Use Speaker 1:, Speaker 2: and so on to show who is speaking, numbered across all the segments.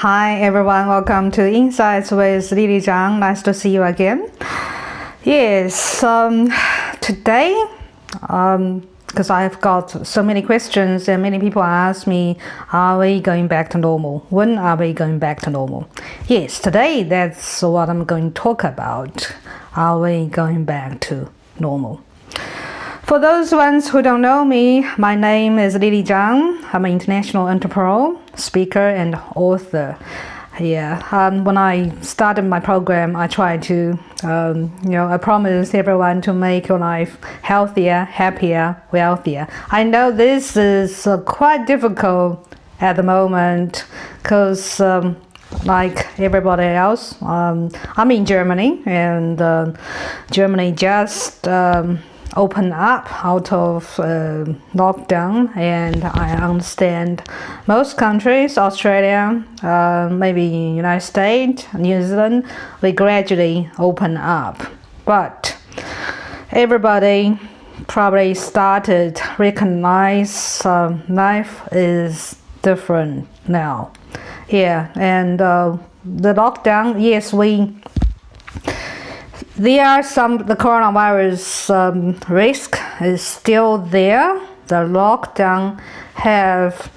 Speaker 1: Hi everyone, welcome to Insights with Lily Zhang. Nice to see you again. Yes, today, because I've got so many questions and many people ask me, are we going back to normal? When are we going back to normal? Yes, today that's what I'm going to talk about. Are we going back to normal? For those ones who don't know me, my name is Lily Zhang. I'm an international entrepreneur, speaker, and author. When I started my program, I tried to, I promise everyone to make your life healthier, happier, wealthier. I know this is quite difficult at the moment because like everybody else, I'm in Germany, and Germany just open up out of lockdown, and I understand most countries, Australia, maybe United States, New Zealand, we gradually open up, but everybody probably started recognize life is different now. And the lockdown, yes, there are the coronavirus risk is still there. The lockdown have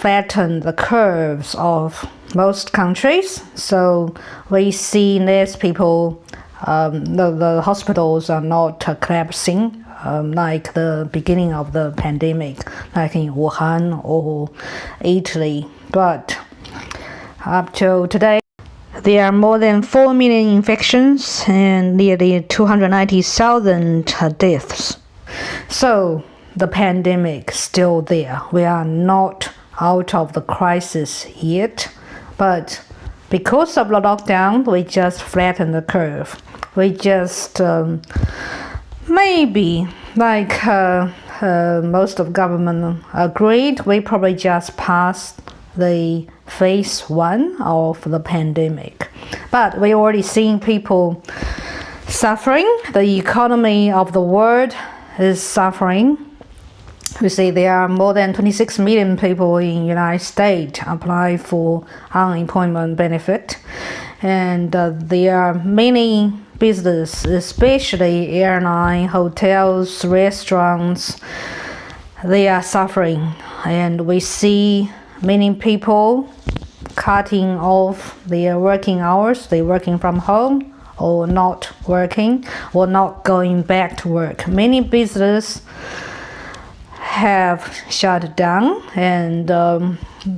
Speaker 1: flattened the curves of most countries, so we see less people. The hospitals are not collapsing like the beginning of the pandemic, like in Wuhan or Italy. But up till today, there are more than 4 million infections and nearly 290,000 deaths. So the pandemic is still there. We are not out of the crisis yet, but because of the lockdown, we just flatten the curve. We just maybe, like most of government agreed, we probably just passed the phase 1 of the pandemic. But we already seeing people suffering. The economy of the world is suffering. We see there are more than 26 million people in the United States apply for unemployment benefit. And there are many businesses, especially airline, hotels, restaurants, they are suffering. And we see many people cutting off their working hours. They're working from home or not working or not going back to work. Many businesses have shut down, and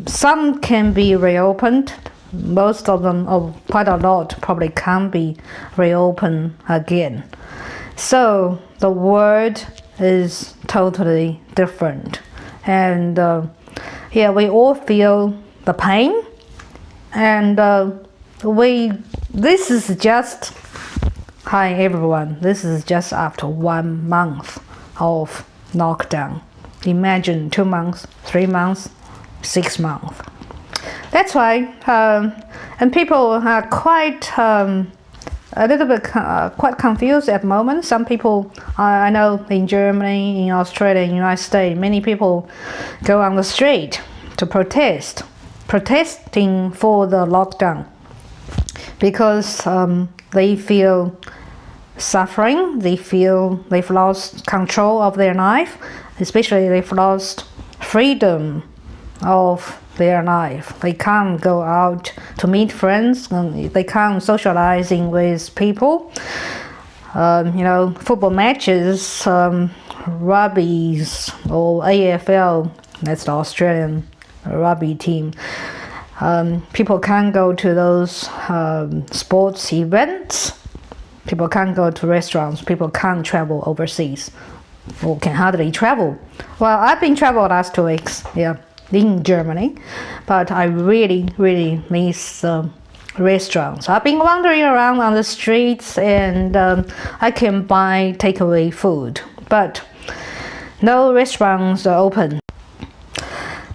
Speaker 1: some can be reopened. Most of them, or quite a lot, probably can't be reopened again. So the world is totally different, and we all feel the pain, and this is just, hi everyone, this is just after 1 month of lockdown. Imagine 2 months, 3 months, 6 months. That's why, and people are quite a little bit quite confused at the moment. Some people, I know in Germany, in Australia, in the United States, many people go on the street to protesting for the lockdown because they feel suffering, they feel they've lost control of their life, especially they've lost freedom of their life. They can't go out to meet friends, they can't socializing with people. Football matches, rugby's or AFL, that's the Australian rugby team. People can't go to those sports events. People can't go to restaurants. People can't travel overseas or can hardly travel. Well, I've been traveling last 2 weeks, in Germany, but I really, really miss restaurants. I've been wandering around on the streets, and I can buy takeaway food, but no restaurants are open.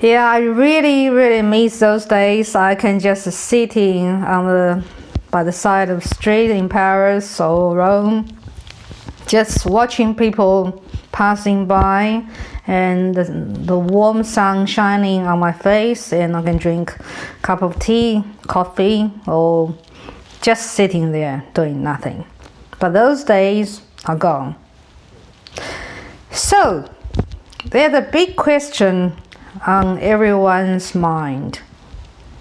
Speaker 1: I really, really miss those days. I can just sitting by the side of the street in Paris or Rome, just watching people passing by and the warm sun shining on my face, and I can drink a cup of tea, coffee, or just sitting there doing nothing. But those days are gone. So there's a big question on everyone's mind.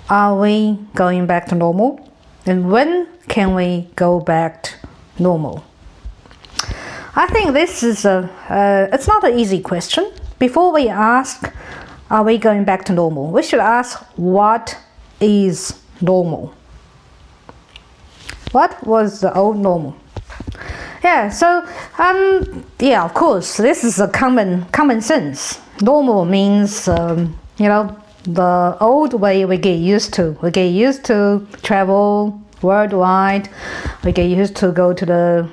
Speaker 1: Are we going back to normal? And when can we go back to normal? I think this is it's not an easy question. Before we ask, are we going back to normal? We should ask, what is normal? What was the old normal? Yeah, so yeah, of course, this is a common sense. Normal means the old way we get used to. We get used to travel worldwide. We get used to go to the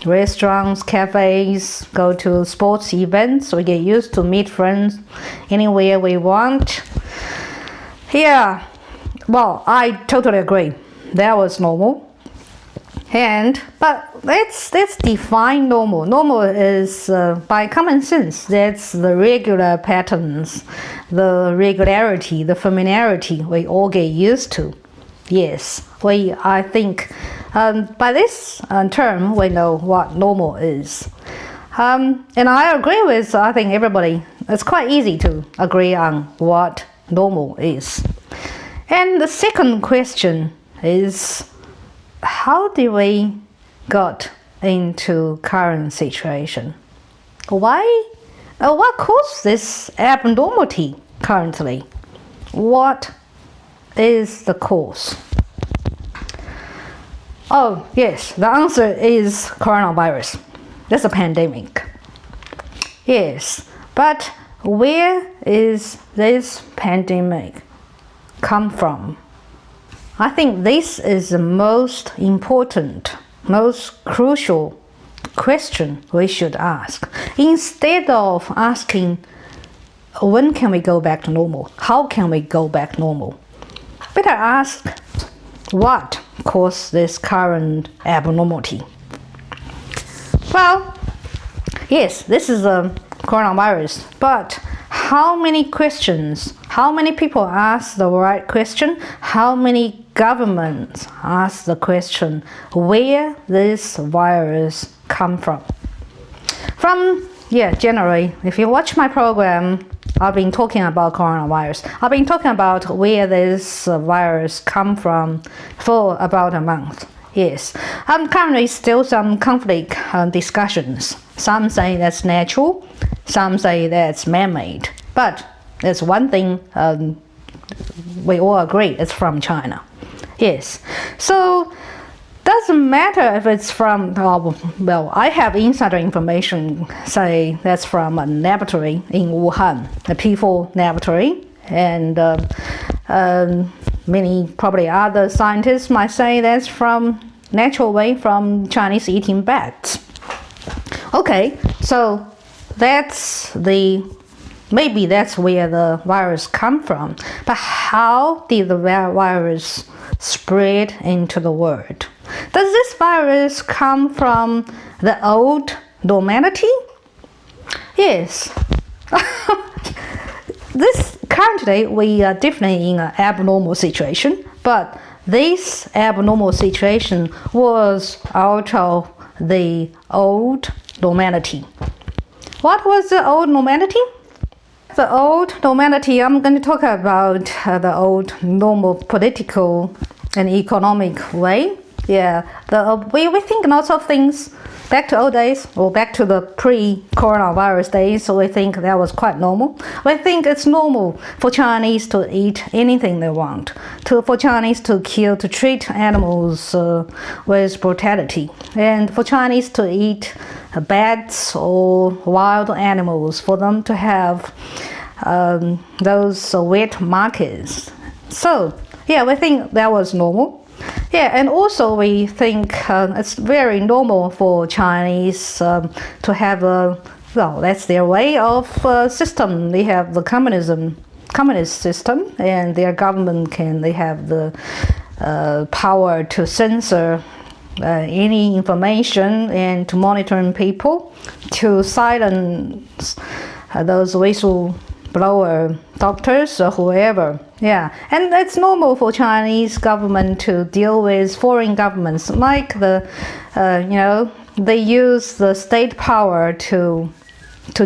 Speaker 1: restaurants, cafes, go to sports events. We get used to meet friends anywhere we want. Yeah, well, I totally agree. That was normal. But let's define normal. Normal is by common sense. That's the regular patterns, the regularity, the familiarity we all get used to. Yes, I think by this term we know what normal is. And I agree with, I think everybody, it's quite easy to agree on what normal is. And the second question is, how did we got into current situation? Why? What caused this abnormality currently? What is the cause? Oh yes, the answer is coronavirus. That's a pandemic. Yes, but where is this pandemic come from? I think this is the most important, most crucial question we should ask. Instead of asking, when can we go back to normal? How can we go back normal? Better ask, what caused this current abnormality? Well, yes, this is a coronavirus, but how many questions, how many people ask the right question? How many governments ask the question, where this virus come from? From January, if you watch my program, I've been talking about coronavirus. I've been talking about where this virus come from for about a month. Yes, currently still some conflict discussions. Some say that's natural, some say that's man-made. But there's one thing we all agree, it's from China. Yes, so doesn't matter if it's from, well, I have insider information, say that's from a laboratory in Wuhan, a P4 laboratory, and many probably other scientists might say that's from natural way from Chinese eating bats. Okay, so maybe that's where the virus come from. But how did the virus spread into the world? Does this virus come from the old normality? Yes. Currently we are definitely in an abnormal situation, but this abnormal situation was out of the old normality. What was the old normality? The old normality, I'm going to talk about the old normal political and economic way. Yeah, we think lots of things back to old days or back to the pre-coronavirus days, so we think that was quite normal. We think it's normal for Chinese to eat anything they want, for Chinese to treat animals with brutality, and for Chinese to eat bats or wild animals, for them to have those wet markets. So yeah, we think that was normal. Yeah, and also we think it's very normal for Chinese to have that's their way of system. They have the communist system, and their government they have the power to censor any information and to monitor people, to silence those whistleblower doctors or whoever. Yeah, and it's normal for Chinese government to deal with foreign governments, like they use the state power to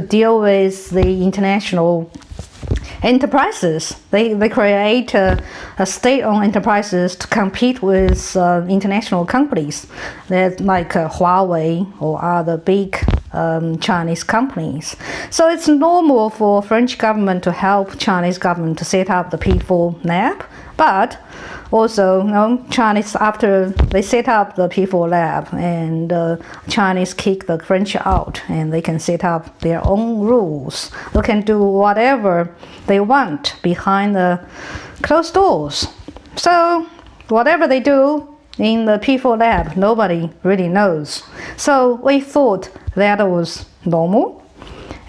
Speaker 1: deal with the international enterprises. They create a state-owned enterprises to compete with international companies that like Huawei or other big Chinese companies. So it's normal for French government to help Chinese government to set up the P4 lab, but also, Chinese, after they set up the P4 lab, and Chinese kick the French out, and they can set up their own rules. They can do whatever they want behind the closed doors. So whatever they do in the P4 lab, nobody really knows. So we thought that was normal.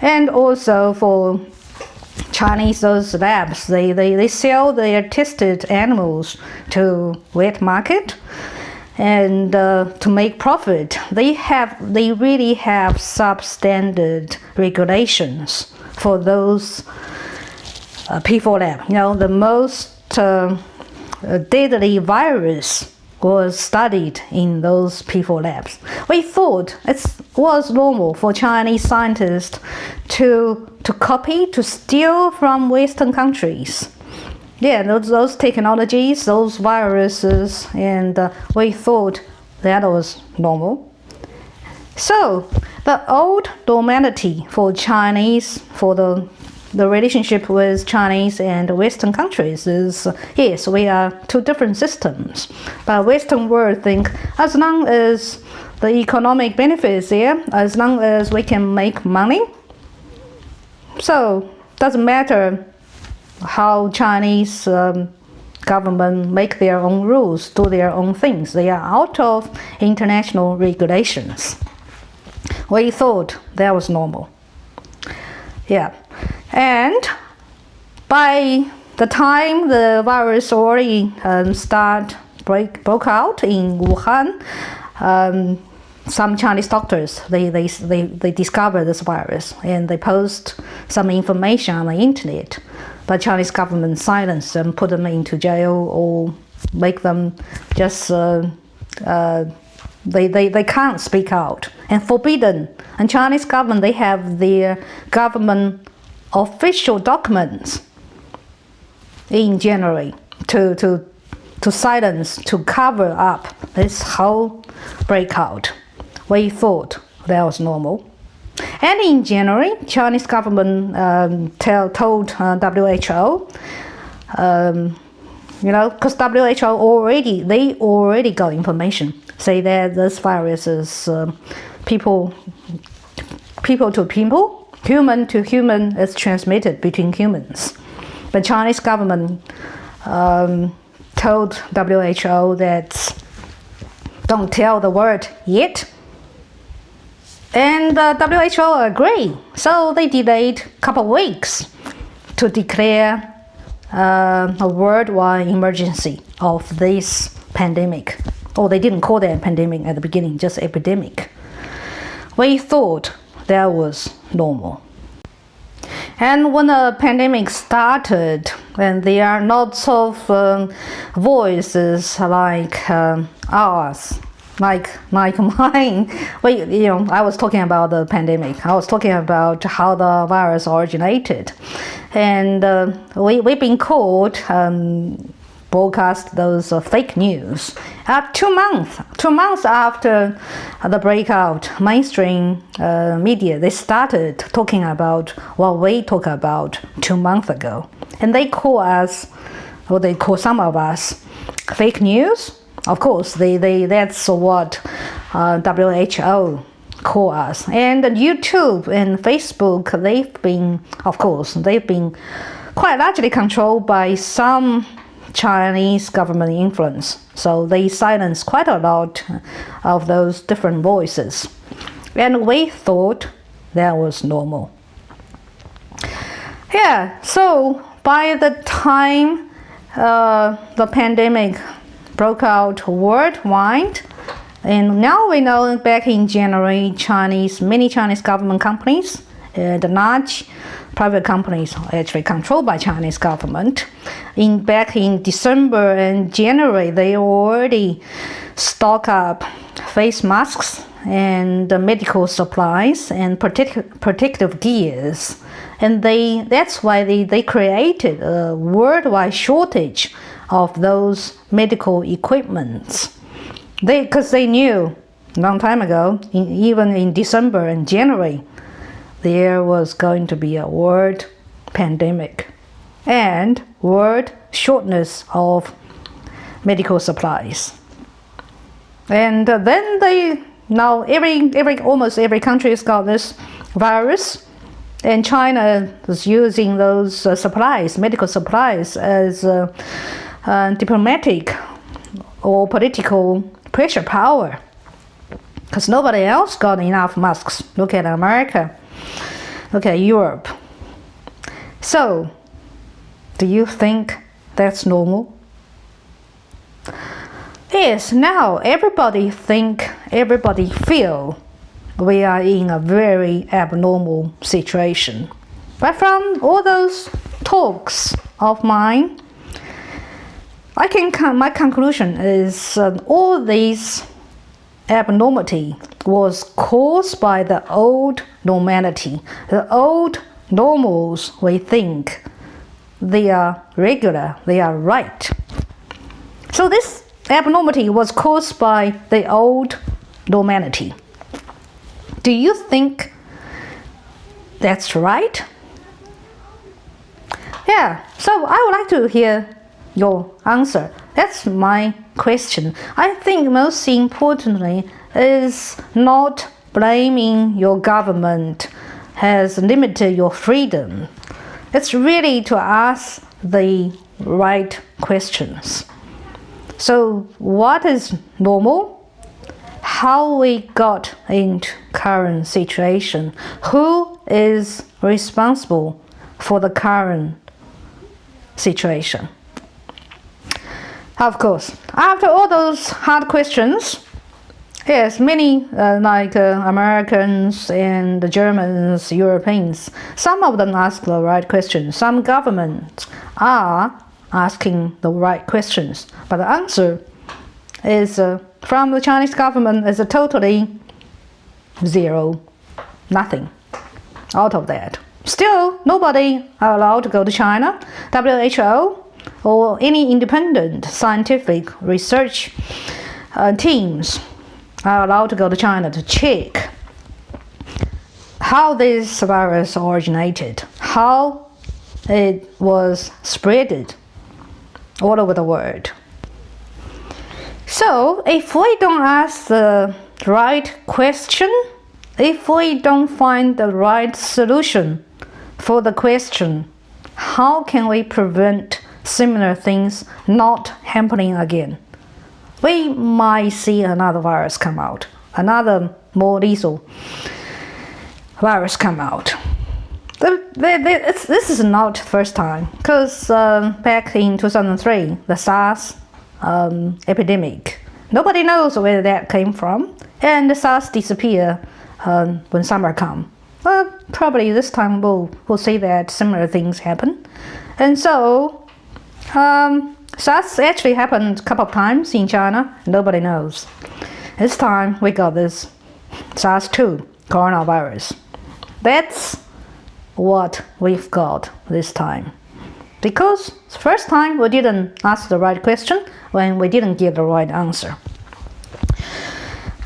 Speaker 1: And also for Chinese, those labs, they sell their tested animals to wet market, and to make profit. They really have substandard regulations for those P4 lab. The most deadly virus was studied in those P4 labs. We thought it was normal for Chinese scientists to copy, to steal from Western countries. Yeah, those technologies, those viruses, and we thought that was normal. So the old normality for Chinese, for the relationship with Chinese and Western countries is, yes, we are two different systems. But Western world think as long as the economic benefits there, as long as we can make money, so doesn't matter how Chinese government make their own rules, do their own things. They are out of international regulations. We thought that was normal. Yeah. And by the time the virus already broke out in Wuhan, some Chinese doctors, they discovered this virus, and they post some information on the internet, but Chinese government silenced them, put them into jail, or make them just they can't speak out, and forbidden. And Chinese government, they have their government official documents in January to silence, to cover up this whole breakout. We thought that was normal. And in January, Chinese government told WHO, because WHO already got information, say that this virus is people to people, human to human, is transmitted between humans. But Chinese government told WHO that don't tell the word yet. And WHO agreed. So they delayed a couple of weeks to declare a worldwide emergency of this pandemic. Oh, they didn't call that pandemic at the beginning, just epidemic. We thought that was normal. And when the pandemic started, and there are lots of voices like ours, like mine. I was talking about the pandemic. I was talking about how the virus originated, and we've been called broadcast those fake news. 2 months after the breakout, mainstream media, they started talking about what we talked about 2 months ago, and they call us, or they call some of us, fake news. Of course, that's what WHO call us. And YouTube and Facebook, they've been quite largely controlled by some Chinese government influence. So they silence quite a lot of those different voices. And we thought that was normal. Yeah, so by the time the pandemic broke out worldwide, and now we know back in January, many Chinese government companies the large private companies are actually controlled by Chinese government. Back in December and January, they already stock up face masks and medical supplies and protective gears. And that's why they created a worldwide shortage of those medical equipments. Because they knew a long time ago, even in December and January, there was going to be a world pandemic and world shortness of medical supplies. And then now almost every country has got this virus, and China is using those supplies, medical supplies, as diplomatic or political pressure power, because nobody else got enough masks. Look at America, look at Europe. So, do you think that's normal? Yes, now everybody feel we are in a very abnormal situation. But from all those talks of mine, my conclusion is all these abnormality was caused by the old normality. The old normals, we think they are regular, they are right. So this abnormality was caused by the old normality. Do you think that's right? Yeah, so I would like to hear your answer. That's my question. I think most importantly is not blaming your government has limited your freedom. It's really to ask the right questions. So what is normal? How we got into current situation? Who is responsible for the current situation? Of course, after all those hard questions, yes, many Americans and the Germans, Europeans, some of them ask the right questions. Some governments are asking the right questions, but the answer is from the Chinese government is a totally zero, nothing out of that. Still, nobody are allowed to go to China. WHO or any independent scientific research teams are allowed to go to China to check how this virus originated, how it was spreaded all over the world. So if we don't ask the right question, if we don't find the right solution for the question, how can we prevent similar things not happening again? We might see another virus come out, another more lethal virus come out. This is not the first time, because back in 2003, the SARS epidemic, nobody knows where that came from, and the SARS disappeared when summer comes. Well, probably this time we'll see that similar things happen. And so SARS actually happened a couple of times in China. Nobody knows. This time we got this SARS-2 coronavirus. That's what we've got this time. Because first time we didn't ask the right question when we didn't get the right answer.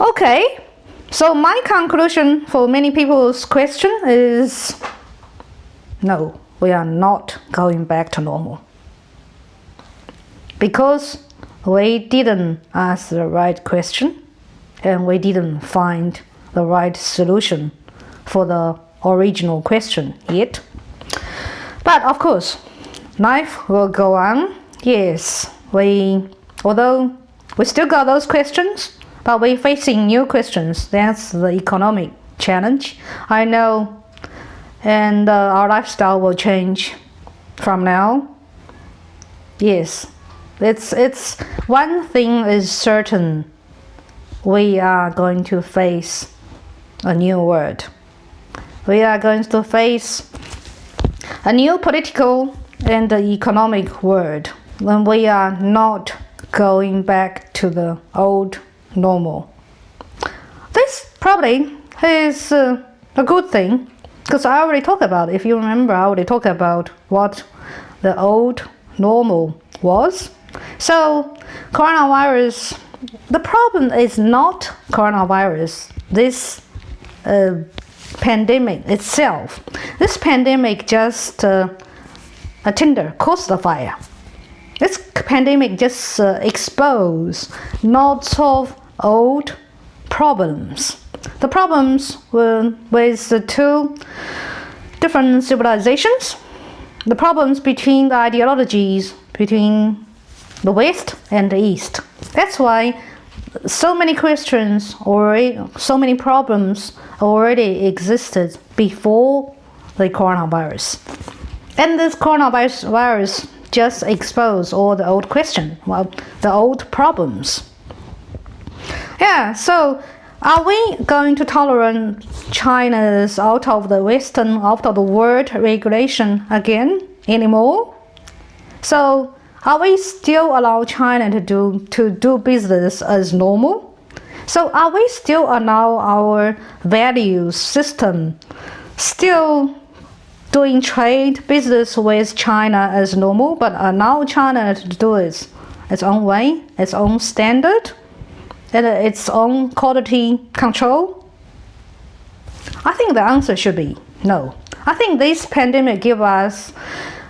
Speaker 1: Okay, so my conclusion for many people's question is no, we are not going back to normal. Because we didn't ask the right question and we didn't find the right solution for the original question yet. But of course, life will go on. Yes, although we still got those questions, but we're facing new questions. That's the economic challenge. I know, and our lifestyle will change from now. Yes, it's one thing is certain. We are going to face a new world. we are going to face a new political and economic world when we are not going back to the old normal. This probably is a good thing, because I already talked about, if you remember, I already talked about what the old normal was. So coronavirus, the problem is not coronavirus, this pandemic itself. This pandemic just a tinder, caused the fire. This pandemic just exposed lots of old problems. The problems were with the two different civilizations, the problems between the ideologies between the West and the East. That's why so many questions already, so many problems already existed before the coronavirus. And this coronavirus just exposed all the old questions, well, the old problems. Yeah, so are we going to tolerate China's out of the Western, out of the world regulation again anymore? So are we still allow China to do business as normal? So are we still allow our value system still doing trade business with China as normal, but allow China to do it its own way, its own standard, and its own quality control? I think the answer should be no. I think this pandemic gives us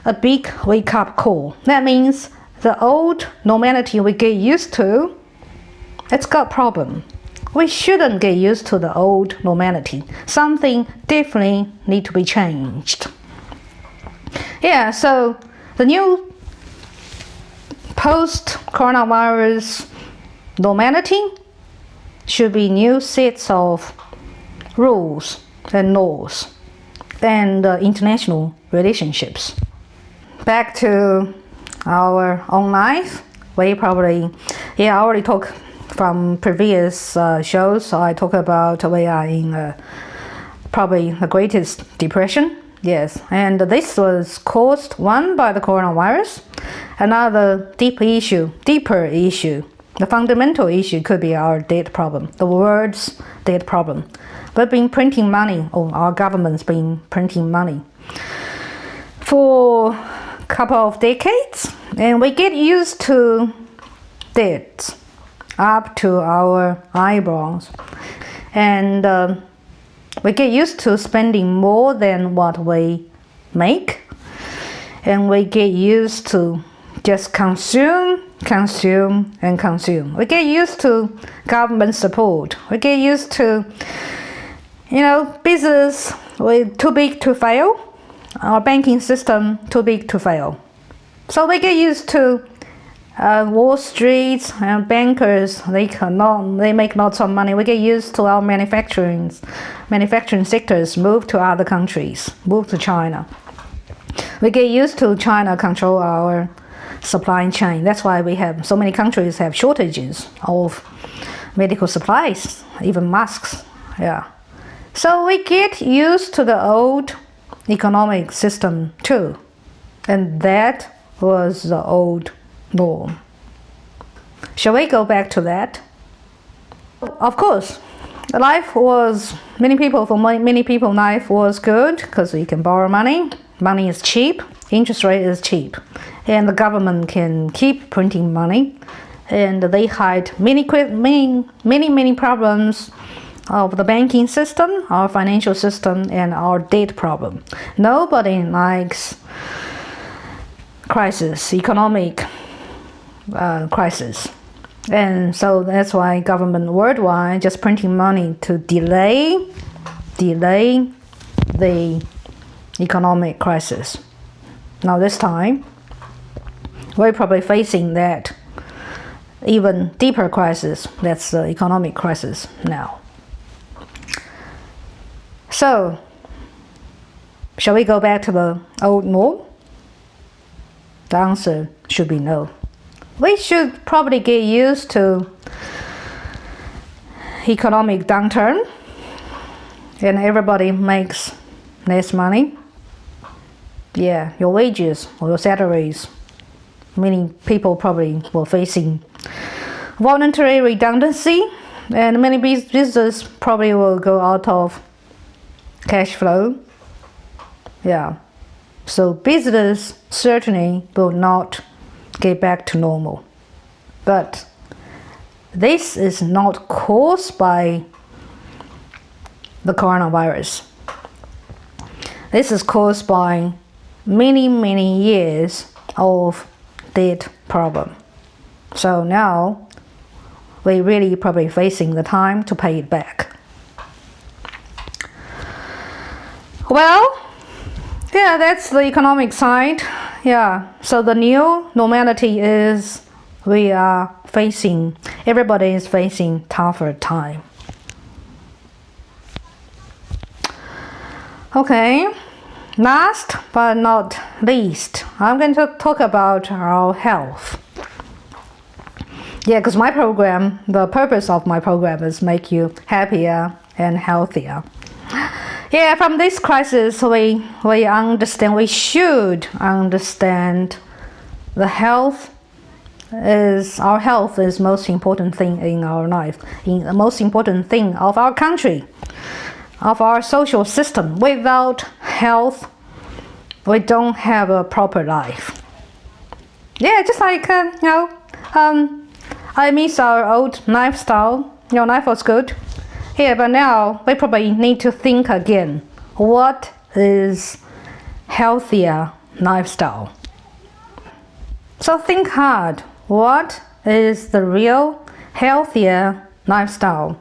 Speaker 1: a big wake-up call. That means the old normality we get used to, it's got problem. We shouldn't get used to the old normality. Something definitely needs to be changed. Yeah, so the new post-coronavirus normality should be new sets of rules and laws and international relationships. Back to our own life, we probably, I already talked from previous shows, so I talk about we are in probably the greatest depression. Yes, and this was caused, one, by the coronavirus, another deeper issue, the fundamental issue could be our debt problem, the world's debt problem. We've been printing money, or our government's been printing money for a couple of decades, and we get used to debt up to our eyebrows, and we get used to spending more than what we make, and we get used to just consume. We get used to government support. We get used to, business with too big to fail, our banking system too big to fail. So we get used to Wall Street and bankers, they make lots of money. We get used to our manufacturing sectors move to other countries, move to China. We get used to China control our supply chain. That's why we have so many countries have shortages of medical supplies, even masks. Yeah. So we get used to the old economic system too, and that was the old norm. Shall we go back to that? Of course, life was, many people life was good because you can borrow money. Money is cheap, interest rate is cheap, and the government can keep printing money, and they hide many problems of the banking system, our financial system, and our debt problem. Nobody likes crisis, economic crisis, and so that's why government worldwide just printing money to delay the economic crisis. Now this time we're probably facing that even deeper crisis, that's the economic crisis now. So shall we go back to the old norm? The answer should be no. We should probably get used to economic downturn, and everybody makes less money. Yeah, your wages or your salaries. Many people probably were facing voluntary redundancy, and many businesses probably will go out of cash flow. Yeah, so business certainly will not get back to normal. But this is not caused by the coronavirus. This is caused by many years of debt problem. So now we really probably facing the time to pay it back. Well, yeah, that's the economic side. Yeah, so the new normality is everybody is facing tougher time. Okay, last but not least, I'm going to talk about our health. Yeah, because the purpose of my program is make you happier and healthier. Yeah, from this crisis, we should understand our health is most important thing in our life, in the most important thing of our country, of our social system. Without health, we don't have a proper life. Yeah, just like I miss our old lifestyle. Life was good. Yeah, but now we probably need to think again. What is healthier lifestyle? So think hard. What is the real healthier lifestyle?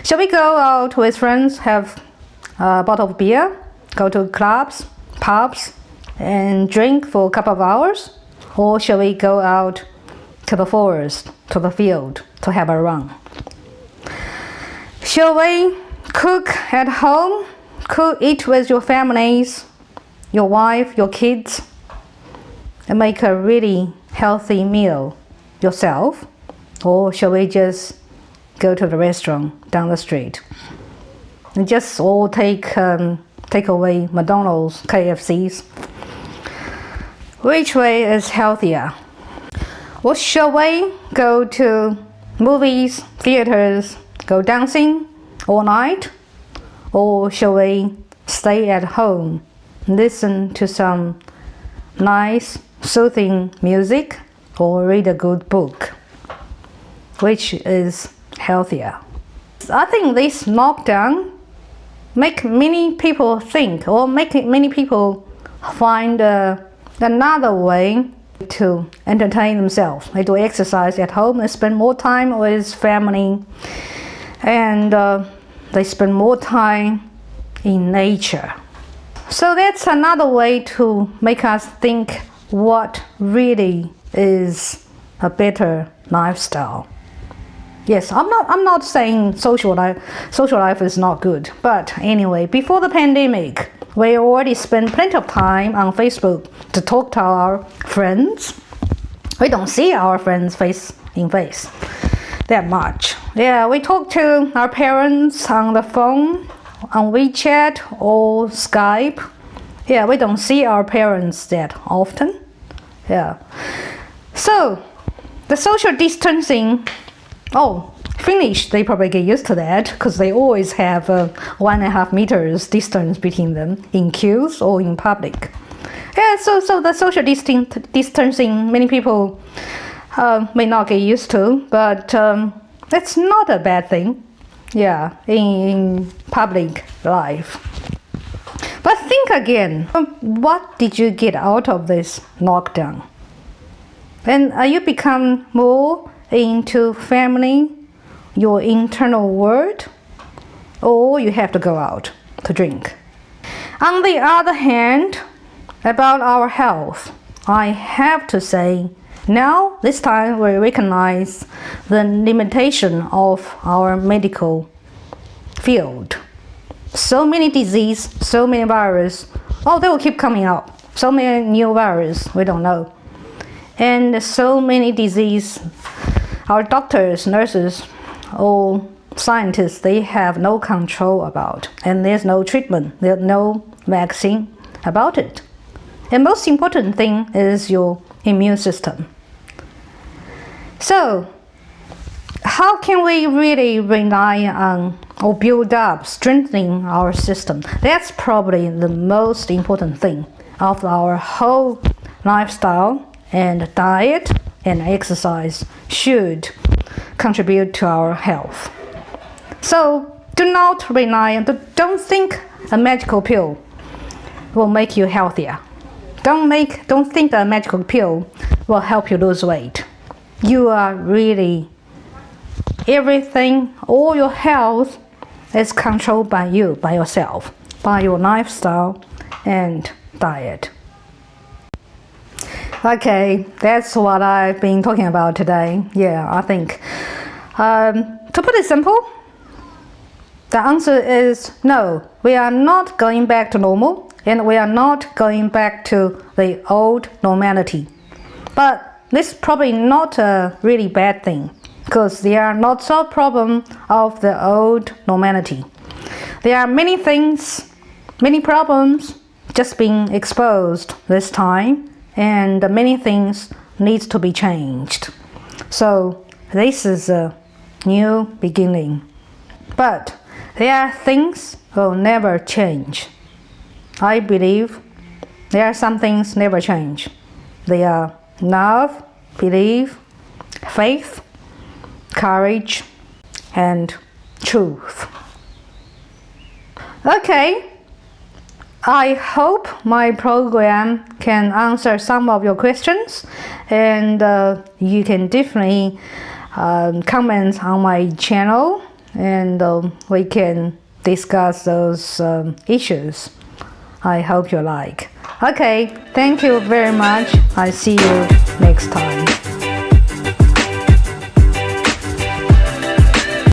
Speaker 1: Shall we go out with friends, have a bottle of beer, go to clubs, pubs, and drink for a couple of hours? Or shall we go out to the forest, to the field, to have a run? Shall we cook at home, eat with your families, your wife, your kids, and make a really healthy meal yourself? Or shall we just go to the restaurant down the street and just all take away McDonald's, KFCs? Which way is healthier? Or shall we go to movies, theaters, go dancing all night? Or shall we stay at home, listen to some nice, soothing music, or read a good book? Which is healthier? I think this lockdown make many people think, or make many people find another way to entertain themselves. They do exercise at home, they spend more time with family, and they spend more time in nature. So that's another way to make us think what really is a better lifestyle. Yes, I'm not saying social life is not good, but anyway, before the pandemic, we already spent plenty of time on Facebook to talk to our friends. We don't see our friends face in face that much. Yeah, we talk to our parents on the phone, on WeChat or Skype. Yeah, we don't see our parents that often. Yeah. So, the social distancing, Finnish, they probably get used to that because they always have 1.5 meters distance between them in queues or in public. Yeah, so the social distancing, many people may not get used to, but it's not a bad thing. Yeah, in public life. But think again, what did you get out of this lockdown? And you become more into family, your internal world, or you have to go out to drink. On the other hand, about our health, I have to say, now this time we recognize the limitation of our medical field. So many disease, so many virus, they will keep coming out. So many new virus, we don't know. And so many disease, our doctors, nurses, all scientists, they have no control about, and there's no treatment, there's no vaccine about it. And most important thing is your immune system. So, how can we really rely on or build up, strengthening our system? That's probably the most important thing of our whole lifestyle, and diet and exercise should contribute to our health. So do not rely on, don't think a magical pill will make you healthier. Don't think a magical pill will help you lose weight. You are really, everything, all your health is controlled by you, by yourself, by your lifestyle and diet. Okay, that's what I've been talking about today. Yeah, I think. To put it simple, the answer is no. We are not going back to normal, and we are not going back to the old normality. But this is probably not a really bad thing, because they are not so problem of the old normality. There are many things, many problems just being exposed this time, and many things needs to be changed. So this is a new beginning. But there are things will never change. I believe there are some things never change. They are love, belief, faith, courage, and truth. Okay, I hope my program can answer some of your questions, and you can definitely comment on my channel, and we can discuss those issues. I hope you like. Okay, thank you very much. I'll see you next time.